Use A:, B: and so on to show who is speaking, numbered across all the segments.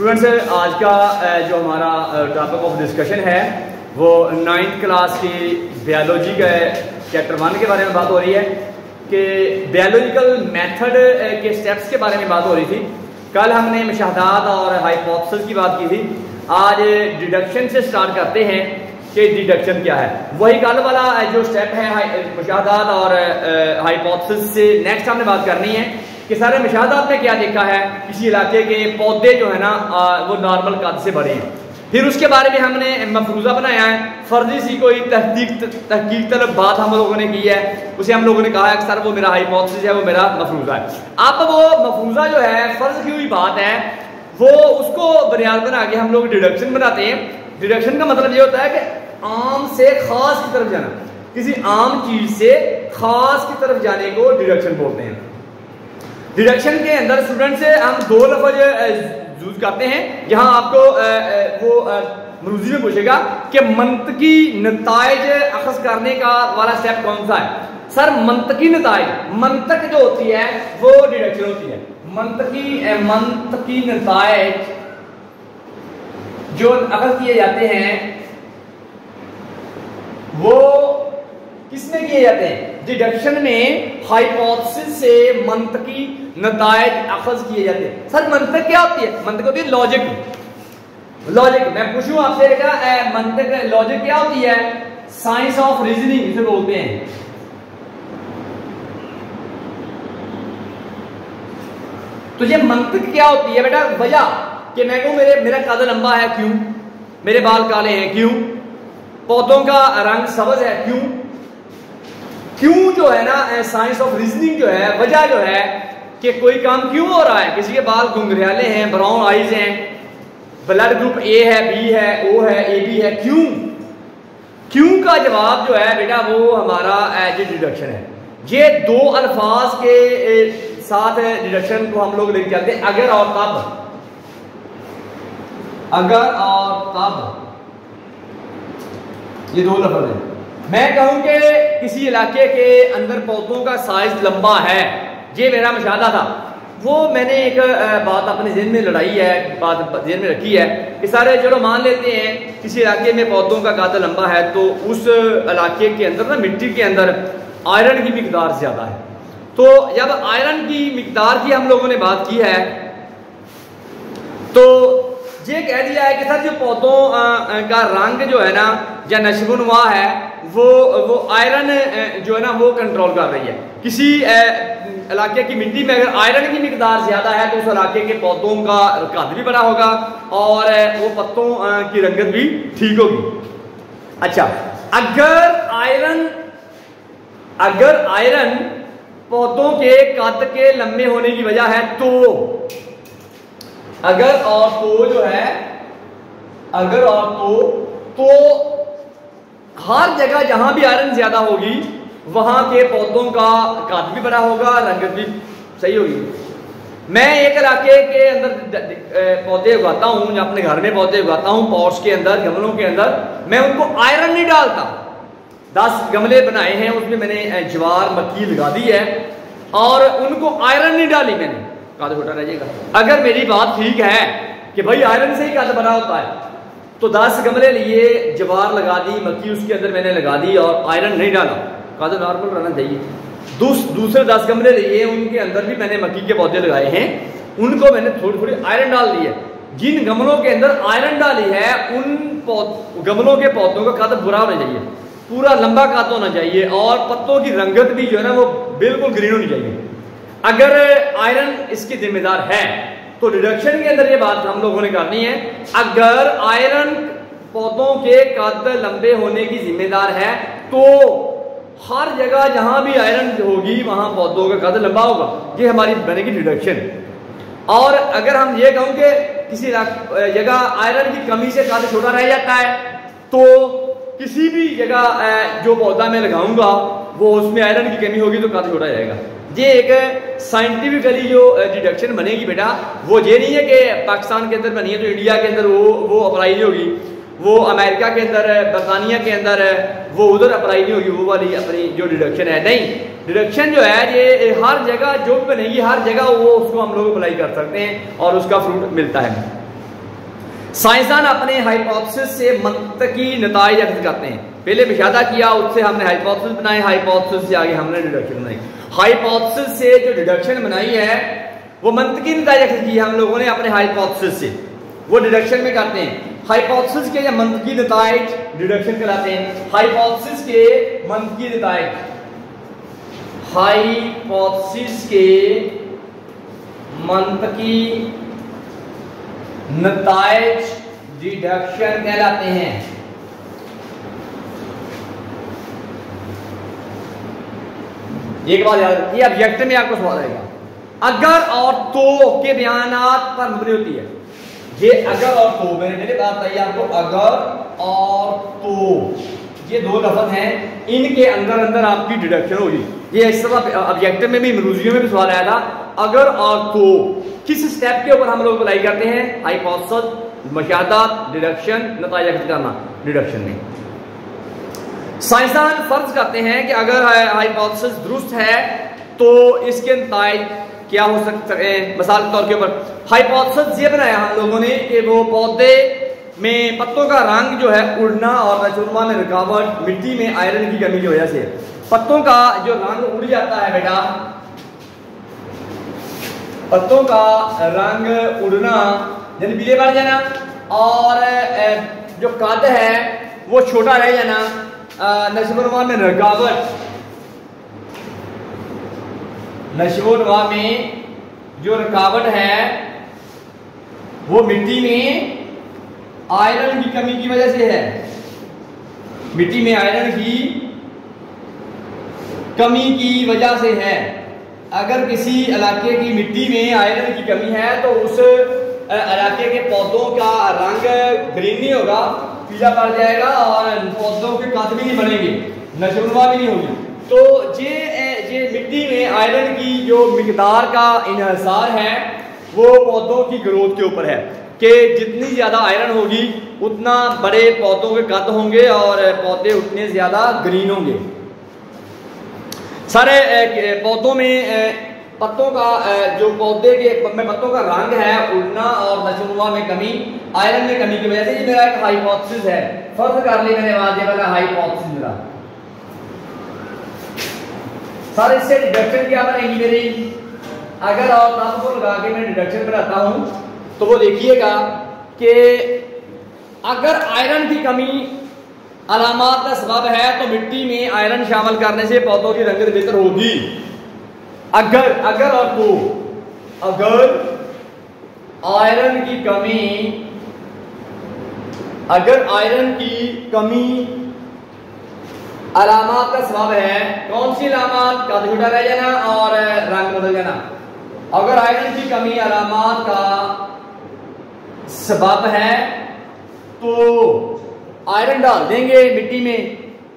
A: Students, आज का जो हमारा टॉपिक ऑफ डिस्कशन है वो 9th क्लास की बायोलॉजी का चैप्टर 1 के बारे में बात हो रही है कि बायोलॉजिकल मेथड के स्टेप्स के बारे में बात हो रही थी। कल हमने मुशाहदात और हाइपोथेसिस की बात की थी। आज डिडक्शन से स्टार्ट करते हैं कि डिडक्शन क्या है। वही कल वाला जो स्टेप है मुशाहदात और हाइपोथेसिस से नेक्स्ट हमने बात करनी है कि सारे मुशाहदात में क्या देखा है, किसी इलाके के पौधे जो है ना वो नॉर्मल कद से बड़े हैं। फिर उसके बारे में हमने मफरूजा बनाया है, फर्जी सी कोई तहकीक तलब बात हम लोगों ने की है, उसे हम लोगों ने कहा है कि सर वो मेरा हाइपोथेसिस है, वो मेरा मफरूजा है। अब वो मफरूजा जो है फर्ज की हुई बात है, वो उसको बुनियाद बना के हम लोग डिडक्शन बनाते हैं। डिडक्शन का मतलब ये होता है कि आम से खास की तरफ जाना, किसी आम चीज से खास की तरफ जाने को डिडक्शन बोलते हैं। डिडक्शन के अंदर स्टूडेंट से हम दो लफ्ज यूज करते हैं। यहाँ आपको वो मरूजी में पूछेगा कि मंतकी नताइज अखज़ करने का वाला स्टेप कौन सा है। सर मंतकी नताइज, मंतक जो होती है वो डिडक्शन होती है। मंतकी नताइज जो अखज़ किए जाते हैं वो किसमें किए जाते हैं? डिडक्शन में हाइपोथेसिस से मंतकी नताइज अखज़ किए जाते हैं। सर मंतक क्या होती है? मंतक होती है लॉजिक। मैं पूछूं आपसे बेटा मंतक लॉजिक क्या होती है? साइंस ऑफ रीजनिंग इसे बोलते हैं। तो ये मंतक क्या होती है बेटा? वजह कि मैं कहूं मेरा कद लंबा है, क्यों? मेरे बाल काले हैं, क्यों? पौधों का रंग सब्ज है, क्यों जो है ना साइंस ऑफ रीजनिंग जो है, वजह जो है कि कोई काम क्यों हो रहा है। किसी के बाल घुंघराले हैं, ब्राउन आइज हैं, ब्लड ग्रुप ए है, बी है, ओ है, ए बी है, क्यों का जवाब जो है बेटा वो हमारा एज डिडक्शन है। ये दो अल्फाज के साथ डिडक्शन को हम लोग लेके चलते हैं, अगर और तब। अगर और तब ये दो लफ्ज हैं। मैं कहूं कि किसी इलाके के अंदर पौधों का साइज लंबा है, ये मेरा मुशाहदा था। वो मैंने एक बात अपने ज़हन में लड़ाई है, बात ज़हन में रखी है कि सारे चलो मान लेते हैं किसी इलाके में पौधों का कद लंबा है, तो उस इलाके के अंदर ना मिट्टी के अंदर आयरन की मिकदार ज़्यादा है। तो जब आयरन की मिकदार की हम लोगों ने बात की है तो ये कह दिया है कि सर जो पौधों का रंग जो है ना या नशोनुमा है वो आयरन जो है ना वो कंट्रोल कर रही है। किसी इलाके की मिट्टी में अगर आयरन की मिकदार ज्यादा है तो उस इलाके के पौधों का कद भी बड़ा होगा और वो पत्तों की रंगत भी ठीक होगी। अच्छा, अगर आयरन पौधों के कद के लंबे होने की वजह है तो अगर और तो जो है अगर और तो हर जगह जहां भी आयरन ज्यादा होगी वहां के पौधों का कद भी बड़ा होगा, रंगत भी सही होगी। मैं एक इलाके के अंदर पौधे उगाता हूं या अपने घर में पौधे उगाता हूं, पॉट्स के अंदर, गमलों के अंदर, मैं उनको आयरन नहीं डालता। 10 गमले बनाए हैं, उसमें मैंने ज्वार मक्की लगा दी है और उनको आयरन नहीं डाली मैंने, कद छोटा रह जाएगा। अगर मेरी बात ठीक है कि भाई आयरन से ही कद बड़ा होता है तो 10 गमले लिए, ज्वार लगा दी, मक्की उसके अंदर मैंने लगा दी और आयरन नहीं डाला, कद नॉर्मल रहना चाहिए। दूसरे 10 गमले लिए, उनके अंदर भी मैंने मक्की के पौधे लगाए हैं, उनको मैंने थोड़ी आयरन डाल दी है। जिन गमलों के अंदर आयरन डाली है उन गमलों के पौधों का कद बुरा होना चाहिए, पूरा लंबा कद होना चाहिए और पत्तों की रंगत भी जो है ना वो बिल्कुल ग्रीन होनी चाहिए। अगर आयरन इसकी जिम्मेदार है तो डिडक्शन के अंदर ये बात हम लोगों ने करनी है। अगर आयरन पौधों के कद लंबे होने की जिम्मेदार है तो हर जगह जहां भी आयरन होगी वहां पौधों का कद लंबा होगा। ये हमारी बनेगी डिडक्शन। और अगर हम ये कहूं कि किसी जगह आयरन की कमी से कद छोटा रह जाता है तो किसी भी जगह जो पौधा मैं लगाऊंगा वो उसमें आयरन की कमी होगी तो कद छोटा जाएगा। ये एक साइंटिफिकली जो डिडक्शन बनेगी बेटा वो ये नहीं है कि पाकिस्तान के अंदर बनी है तो इंडिया के अंदर वो अप्लाई नहीं होगी, वो अमेरिका के अंदर, बरतानिया के अंदर वो उधर अप्लाई नहीं होगी, वो वाली अपनी जो डिडक्शन है। नहीं, डिडक्शन जो है ये हर जगह जो भी बनेगी हर जगह वो उसको हम लोग अप्लाई कर सकते हैं और उसका फ्रूट मिलता है। साइंसदान अपने हाइपोथेसिस से मंतकी नताइज अखज़ करते हैं। पहले मुशाहदा किया, उससे हमने हाइपोथेसिस बनाए, हाइपोथेसिस से आगे हमने डिडक्शन बनाई। हाइपोथेसिस से जो डिडक्शन बनाई है वो मंतकी नताइज अखज़ की हम लोगों ने अपने हाइपोथेसिस से, वो डिडक्शन में करते हैं। हाइपोथेसिस के या मंतकी नताइज डिडक्शन कहलाते हैं। हाइपोथेसिस के मंतकी नताइज, हाइपोथेसिस के मंतकी नताइज डिडक्शन कहलाते हैं। एक बात याद रखिए, ऑब्जेक्ट में आपको सवाल आएगा, अगर और तो के बयानात पर मबनी होती है। ये अगर और तो, मैंने पहले बात बताई आपको, अगर और तो ये दो लफ्ज़ हैं, इनके अंदर अंदर आपकी डिडक्शन होगी। ये इस तरह ऑब्जेक्टिव में भी, मरूजियों में भी सवाल आया था, अगर और तो किस स्टेप के ऊपर हम लोग अप्लाई करते हैं? हाइपोथेसिस, मुशाहदात, डिडक्शन, नताइज अखज़ करना डिडक्शन में। साइंसदान फर्ज करते हैं कि अगर हाइपोथेसिस दुरुस्त है तो इसके नताइज क्या हो सकते हैं। मिसाल के तौर के ऊपर हाइपोथेसिस ये बनाया हम लोगों ने कि वो पौधे में पत्तों का रंग जो है उड़ना और नशोनुमा में रुकावट मिट्टी में आयरन की कमी की वजह से, पत्तों का जो रंग उड़ जाता है बेटा, पत्तों का रंग उड़ना यानी पीले पड़ जाना, और जो कद है वो छोटा रह जाना, नशोनुमा में रुकावट, नशोनुमा में जो रुकावट है वो मिट्टी में आयरन की कमी की वजह से है। मिट्टी में आयरन की कमी की वजह से है। अगर किसी इलाके की मिट्टी में आयरन की कमी है तो उस इलाके के पौधों का रंग ग्रीन नहीं होगा, पीला पड़ जाएगा और पौधों के कद भी नहीं बनेंगे, नशोनुमा भी नहीं होगी। तो ये मिट्टी में आयरन की जो मिकदार का इन्हिसार है वो पौधों की ग्रोथ के ऊपर है कि जितनी ज़्यादा आयरन होगी उतना बड़े पौधों के कद होंगे और पौधे उतने ज़्यादा ग्रीन होंगे। सारे पौधों में पत्तों का जो पौधे के में पत्तों का रंग है उड़ना और नशोनुमा में कमी, आयरन में कमी की वजह से, ये मेरा एक हाइपोथेसिस है। फर्ज कर ली मैंने वादे वाला हाइपोथेसिस मेरा। सारे इससे डिडक्शन क्या बनेगी मेरी? अगर और तब को लगा के मैं डिडक्शन बनाता हूं तो वो देखिएगा कि अगर आयरन की कमी अलामत का सबब है तो मिट्टी में आयरन शामिल करने से पौधों की रंगत बेहतर होगी। अगर और तो, अगर आयरन की कमी, अगर आयरन की कमी अलामत का सबब है, कौन सी अलामत? कद छोटा रह जाना और रंग बदल जाना। अगर आयरन की कमी अलामत का सबब है तो आयरन डाल देंगे मिट्टी में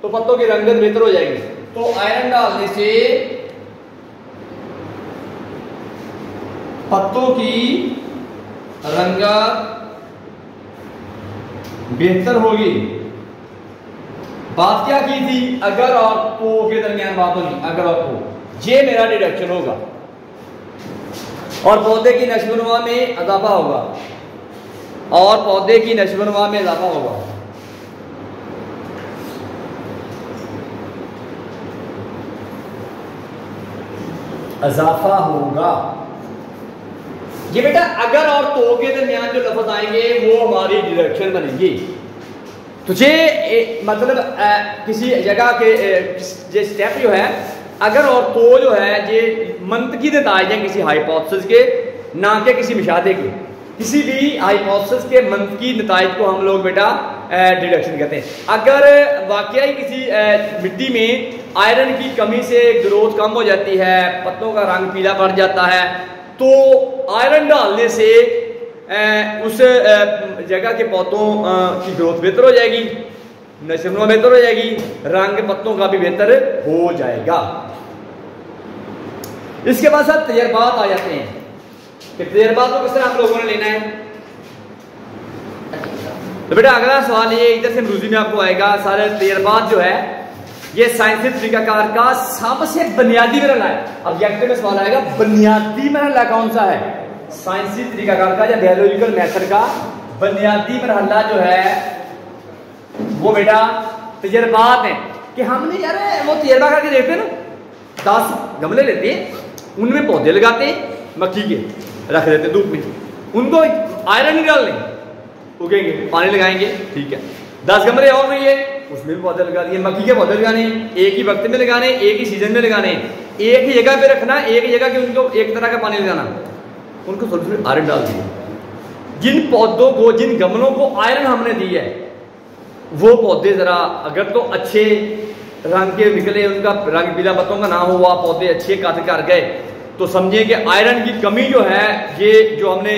A: तो पत्तों की रंगत बेहतर हो जाएगी। तो आयरन डालने से पत्तों की रंगत बेहतर होगी। बात क्या की थी? अगर और तो के दरमियान बात होगी, अगर और तो, ये मेरा डिडक्शन होगा और पौधे की नशोनुमा में इजाफा होगा, और पौधे की नशोनुमा में इजाफा होगा। इजाफा होगा। ये बेटा अगर और तो के दरमियान जो लफ्ज आएंगे वो हमारी डिडक्शन बनेगी। तुझे मतलब किसी जगह के ये स्टेप जो है अगर और तो जो है ये मंतकी नताइज हैं किसी हाइपोथेसिस के, ना कि किसी मुशाहदे के। किसी भी हाइपोथेसिस के मंतकी नताइज को हम लोग बेटा डिडक्शन कहते हैं। अगर वाकई किसी मिट्टी में आयरन की कमी से ग्रोथ कम हो जाती है, पत्तों का रंग पीला पड़ जाता है, तो आयरन डालने से उस जगह के पौधों की ग्रोथ बेहतर हो जाएगी, नशोनुमा बेहतर हो जाएगी, रंग पत्तों का भी बेहतर हो जाएगा। इसके बाद साथ तजर्बात आ जाते हैं कि तजर्बात को किस तरह आप लोगों ने लेना है। तो बेटा अगला सवाल ये इधर से मरूजी में आपको आएगा। सारे तजर्बात जो है ये साइंसी तरीकाकार का सबसे बुनियादी मरहला है। ऑब्जेक्टिव में सवाल आएगा बुनियादी मरहला कौन सा है? साइंसी तरीकाकार का या बायोलॉजिकल मेथड का बुनियादी मरहला जो है वो बेटा तजर्बात है कि हमने यार वो तजर्बा करके देखते हैं ना, 10 गमले लेते हैं, उनमें पौधे लगाते हैं मक्खी के, रख देते धूप में, उनको आयरन नहीं डालने, उगेंगे, पानी लगाएंगे, ठीक है। 10 गमले और नहीं है, उसमें भी पौधे लगा दिए, मक्खी के पौधे लगाने, एक ही वक्त में लगाने, एक ही सीजन में लगाने, एक ही जगह पे रखना, एक जगह के उनको एक तरह का पानी लगाना, उनको थोड़ी थोड़ी आयरन डाल दिए। जिन पौधों को, जिन गमलों को आयरन हमने दी है, वो पौधे जरा अगर तो अच्छे रंग के निकले, उनका रंग पीला पत्तों का ना हुआ, पौधे अच्छे काट कर गए, तो समझिए कि आयरन की कमी जो है, ये जो हमने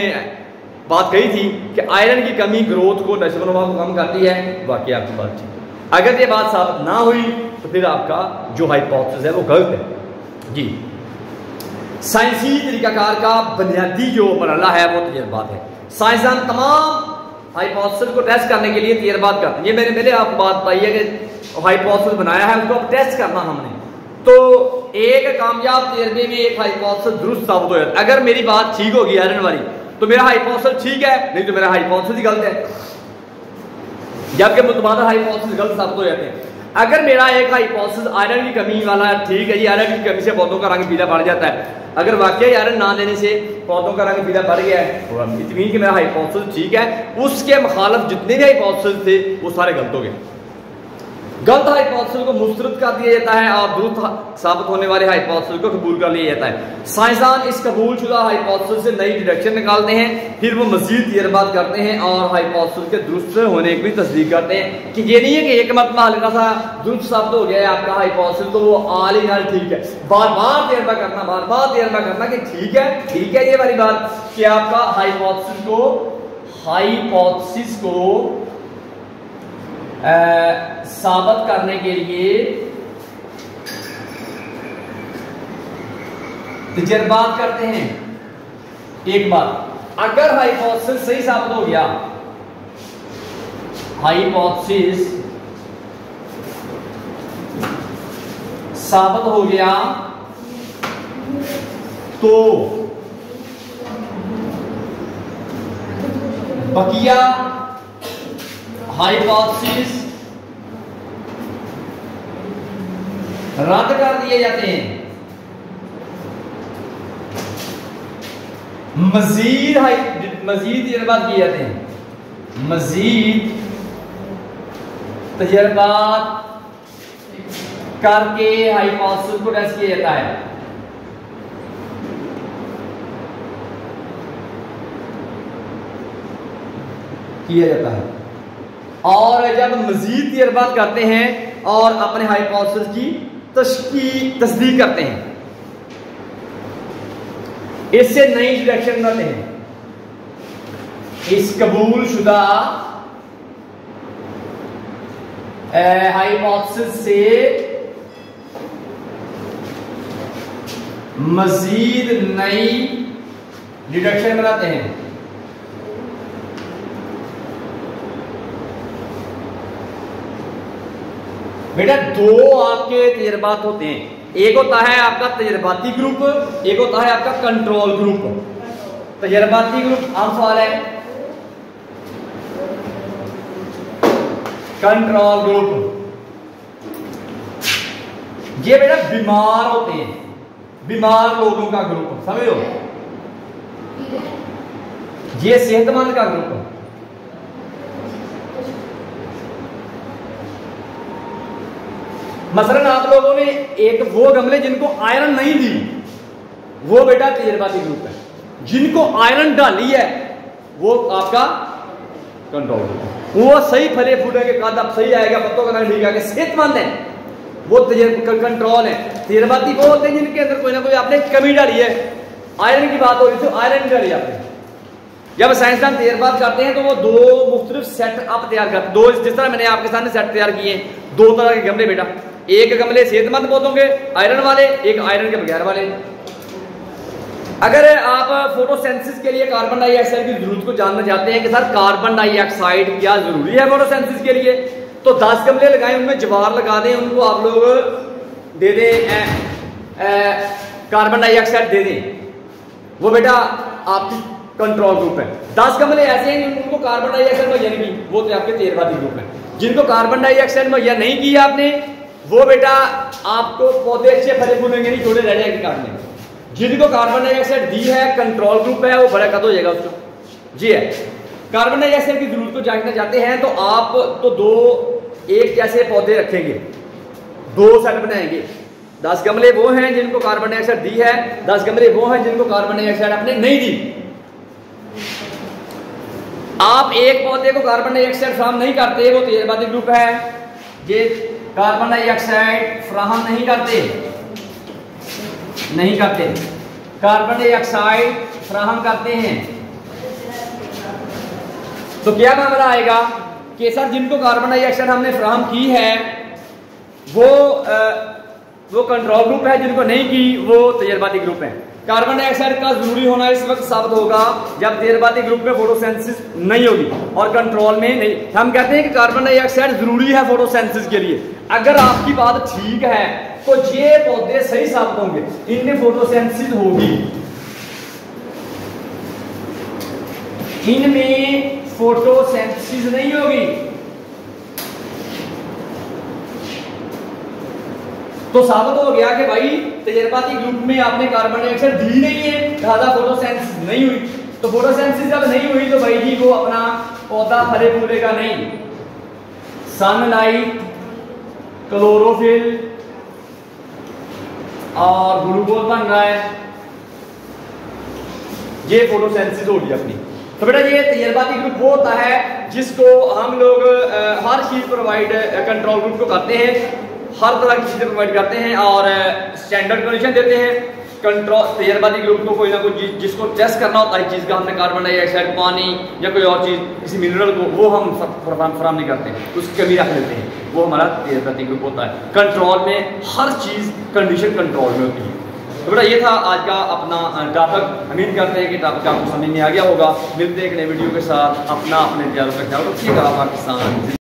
A: बात कही थी कि आयरन की कमी ग्रोथ को, नशोनुमा को कम करती है, वाकई आपकी बात ठीक। अगर ये बात साबित ना हुई तो फिर आपका जो हाइपोथेसिस है वो गलत है जी। साइंसी तरीकाकार का बुनियादी जो मरहला है वो तजर्बात है। साइंसदान तमाम हाइपोथेसिस को टेस्ट करने के लिए तजर्बात करते हैं। ये मैंने पहले आपको बात बताई है कि हाइपोथेसिस बनाया है, उसको अब टेस्ट करना हमने, तो एक कामयाब तजर्बे में एक हाइपोथेसिस दुरुस्त साबित हो जाता है। अगर मेरी बात ठीक होगी आयरन वाली तो मेरा हाइपोथेसिस ठीक है, नहीं तो मेरा हाइपोथेसिस ही गलत है, जबकि मुतबादिल हाइपोथेसिस गलत साबित हो जाते हैं। अगर मेरा एक हाइपोथेसिस आयरन की कमी वाला ठीक है जी, आयरन की कमी से पौधों का रंग पीला पड़ जाता है, अगर वाकई आयरन ना देने से पौधों का रंग पीला पड़ गया है तो इतनी कि मेरा हाइपोथेसिस ठीक है, उसके मुखालिफ जितने भी हाइपोथेसिस थे वो सारे गलत हो गए। गलत हाइपोथेसिस को मुस्तरद कर दिया जाता है और दुरुस्त साबित होने वाले हाइपोथेसिस को कबूल कर लिया जाता है। साइंसदान इस कबूल शुदा हाइपोथेसिस से नई डिडक्शन निकालते हैं, फिर वो मजीद तजर्बात करते हैं और हाइपोथेसिस के दुरुस्त होने की भी तस्दीक करते हैं कि ये नहीं है कि एक मरतबा हल्का सा दुरुस्त साबित हो गया है आपका हाइपोथेसिस तो वो आल ही ठीक है। बार बार तजर्बा करना, बार बार तजर्बा करना कि ठीक है ये वाली बात कि आपका हाइपोथेसिस को साबित करने के लिए तजर्बात करते हैं। एक बात, अगर हाइपोथेसिस सही साबित हो गया, हाइपोथेसिस साबित हो गया तो बकिया हाइपोथेसिस रद्द कर दिए जाते हैं। मजीद तजर्बात किए जाते हैं, मजीद तजर्बात करके हाइपोथेसिस को टेस्ट किया जाता है। और जब मजीद तजर्बात करते हैं और अपने हाइपोथेसिस की तस्दीक करते हैं, इससे नई डिडक्शन बनाते हैं, इस कबूल शुदा हाइपोथेसिस से मजीद नई डिडक्शन बनाते हैं। बेटा दो आपके तजर्बात होते हैं, एक होता है आपका तजर्बाती ग्रुप, एक होता है आपका कंट्रोल ग्रुप। तजर्बाती ग्रुप आम सवाल है, कंट्रोल ग्रुप ये बेटा बीमार होते हैं, बीमार लोगों का ग्रुप, समझो, ये सेहतमंद का ग्रुप। मसलन आप लोगों ने एक वो गमले जिनको आयरन नहीं दी, वो बेटा तजर्बाती ग्रुप है। जिनको आयरन डाली है वो आपका कंट्रोल ग्रुप है। वो सही फले फूलेंगे, कदम सही आएगा, पत्तों का रंग ठीक आएगा, सेहतमंद है, वो कंट्रोल है। तजर्बाती वो होते हैं जिनके अंदर कोई ना कोई आपने कमी डाली है। आयरन की बात हो रही थी, आयरन डाली आपने। जब साइंसदान तजर्बात करते हैं तो वो दो मुख्तलिफ सेट आप तैयार करते हैं। दो, जिस तरह मैंने आपके सामने सेट तैयार किए, दो तरह के गमले बेटा, एक गमले सेहतमंद पौधों के आयरन वाले, एक आयरन के बगैर वाले। अगर आप फोटोसिंथेसिस के लिए कार्बन डाइऑक्साइड की जरूरत को जानना चाहते हैं कि सर कार्बन डाइऑक्साइड क्या जरूरी है फोटोसिंथेसिस के लिए, तो 10 गमले लगाएं, उनमें ज्वार लगा दें, उनको आप लोग दे दें कार्बन डाइऑक्साइड दे दें, वो बेटा आपकी कंट्रोल ग्रुप है। 10 गमले ऐसे हैं जिनको कार्बन डाइऑक्साइड मुहैया नहीं की, वो तो आपके तेजरबाती ग्रुप है। जिनको कार्बन डाइऑक्साइड मुहैया नहीं किया आपने, वो बेटा आपको पौधे अच्छे फले फूलेंगे नहीं, छोटे रह जाएंगे काटने। जिनको कार्बन डाइऑक्साइड दी है, कंट्रोल ग्रुप है, वो बड़ा कद हो जाएगा उसको। जी है, कार्बन डाइऑक्साइड की जरूरत को जांचना चाहते हैं तो आप तो दो एक जैसे पौधे रखेंगे, दो सेट बनाएंगे। 10 गमले वो हैं जिनको कार्बन डाइऑक्साइड दी है, 10 गमले वो हैं जिनको कार्बन डाइऑक्साइड आपने नहीं दी। आप एक पौधे को कार्बन डाइऑक्साइड फ्राहम नहीं करते, वो तेजरबाती ग्रुप है। ये कार्बन डाइऑक्साइड फ्राहम नहीं करते, कार्बन डाइऑक्साइड फ्राहम करते हैं, तो क्या मामला आएगा कि सर जिनको कार्बन डाइऑक्साइड हमने फ्राहम की है वो कंट्रोल ग्रुप है, जिनको नहीं की वो तजर्बाती ग्रुप है। कार्बन डाइऑक्साइड का जरूरी होना इस वक्त साबित होगा जब तजर्बाती ग्रुप में फोटोसिंथेसिस नहीं होगी और कंट्रोल में नहीं। हम कहते हैं कि कार्बन डाइऑक्साइड जरूरी है फोटोसिंथेसिस के लिए। अगर आपकी बात ठीक है तो ये पौधे सही साबित होंगे, इनमें फोटोसिंथेसिस होगी, इनमें फोटोसिंथेसिस नहीं होगी। तो साबित हो गया कि भाई तजर्बाती ग्रुप में आपने कार्बन डाइऑक्साइड दी नहीं है, लिहाजा फोटोसिंथेसिस नहीं हुई। तो फोटोसिंथेसिस जब नहीं हुई तो भाई जी वो अपना पौधा फले फूलेगा नहीं। सनलाइट, क्लोरोफिल और ग्लूकोज बन रहा है, ये फोटोसिंथेसिस होगी अपनी। तो बेटा ये तजर्बाती ग्रुप वो होता है जिसको हम लोग हर चीज प्रोवाइड कंट्रोल ग्रुप को करते हैं, हर तरह की चीजें प्रोवाइड करते हैं और स्टैंडर्ड कंडीशन देते हैं। कंट्रोल तजर्बाती ग्रुप को कोई ना कोई जिसको टेस्ट करना होता है चीज का, हमने कार्बन डाइऑक्साइड, पानी या कोई और चीज, किसी मिनरल को, वो हम फराहम नहीं करते, उसकी कमी रख लेते हैं, वो हमारा तजर्बाती ग्रुप होता है। कंट्रोल में हर चीज कंडीशन कंट्रोल में होती है। तो बेटा ये था आज का अपना टॉपिक। उम्मीद करते हैं कि टॉपिक आपको समझ में आ गया होगा। मिलते हैं एक नए वीडियो के साथ। अपने ख्याल रखना रखिएगा। पाकिस्तान।